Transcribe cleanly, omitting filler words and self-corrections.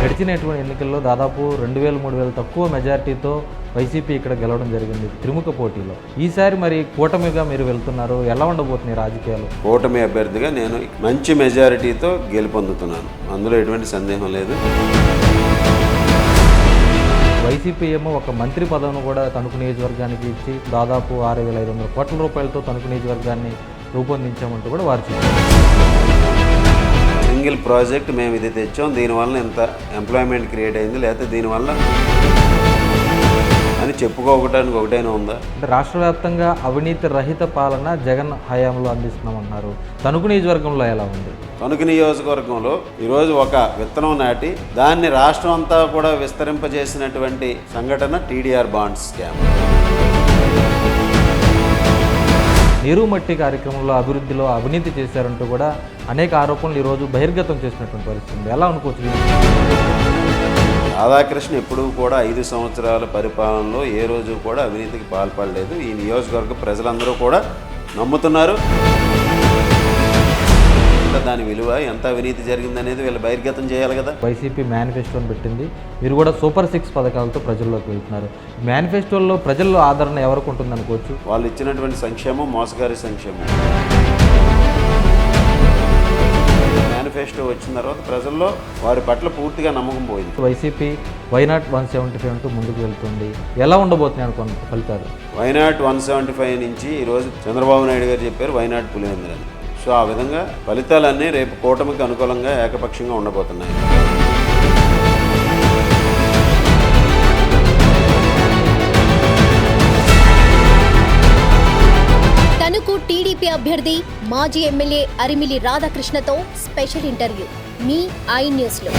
గడిచినటువంటి ఎన్నికల్లో దాదాపు 2000-3000 తక్కువ మెజార్టీతో వైసీపీ ఇక్కడ గెలవడం జరిగింది త్రిముఖ పోటీలో. ఈసారి మరి కూటమిగా మీరు వెళ్తున్నారు, ఎలా ఉండబోతున్నాయి రాజకీయాలు? కూటమి అభ్యర్థిగా నేను మంచి మెజారిటీతో గెలుపొందుతున్నాను, అందులో ఎటువంటి సందేహం లేదు. వైసీపీ ఏమో ఒక మంత్రి పదవిని కూడా తణుకు నియోజకవర్గానికి ఇచ్చి దాదాపు 6500 కోట్ల రూపాయలతో తణుకు నియోజకవర్గాన్ని రూపొందించామంటూ కూడా వారు చెప్పారు. సింగిల్ ప్రాజెక్ట్ మేము ఇది తెచ్చాం, దీనివల్ల ఎంత ఎంప్లాయ్మెంట్ క్రియేట్ అయింది, లేకపోతే దీనివల్ల అని చెప్పుకోవటానికి ఒకటైనా ఉందా? అంటే రాష్ట్ర వ్యాప్తంగా అవినీతి రహిత పాలన జగన్ హయాంలో అందిస్తున్నామన్నారు. తణుకు నియోజకవర్గంలో ఎలా ఉంది? తణుకు నియోజకవర్గంలో ఈరోజు ఒక విత్తనం నాటి దాన్ని రాష్ట్రం అంతా కూడా విస్తరింపజేసినటువంటి సంఘటన టీడీఆర్ బాండ్స్ స్కామ్. నీరు మట్టి కార్యక్రమంలో అభివృద్ధిలో అవినీతి చేశారంటూ కూడా అనేక ఆరోపణలు ఈరోజు బహిర్గతం చేసినటువంటి పరిస్థితి ఎలా అనుకోవచ్చు? రాధాకృష్ణ ఎప్పుడూ కూడా 5 సంవత్సరాల పరిపాలనలో ఏ రోజు కూడా అవినీతికి పాల్పడలేదు. ఈ నియోజకవర్గ ప్రజలందరూ కూడా నమ్ముతున్నారు. దాని విలువ ఎంత అవినీతి జరిగిందనేది వీళ్ళు బహిర్గతం చేయాలి కదా. వైసీపీ మేనిఫెస్టోని పెట్టింది, మీరు కూడా సూపర్ 6 పథకాలతో ప్రజల్లోకి వెళ్తున్నారు. మేనిఫెస్టోలో ప్రజల్లో ఆదరణ ఎవరికి ఉంటుంది అనుకోవచ్చు? వాళ్ళు ఇచ్చినటువంటి సంక్షేమం మోసగారి సంక్షేమం. మేనిఫెస్టో వచ్చిన తర్వాత ప్రజల్లో వారి పట్ల పూర్తిగా నమ్మకం పోయింది. వైసీపీ వైనాట్ 175 అంటూ ముందుకు వెళ్తుంది, ఎలా ఉండబోతున్నాయి అనుకోండి ఫలితాలు? వైనాట్ 175 నుంచి ఈరోజు చంద్రబాబు నాయుడు గారు చెప్పారు వైనాట్ పులివెందులు అని. సో ఆ విధంగా ఫలితాలన్నీ రేపు కూటమికి అనుకూలంగా ఏకపక్షంగా ఉండబోతున్నాయి. తణుకు టీడీపీ అభ్యర్థి మాజీ ఎమ్మెల్యే అరిమిలి రాధాకృష్ణతో స్పెషల్ ఇంటర్వ్యూ మీ ఐ న్యూస్లో.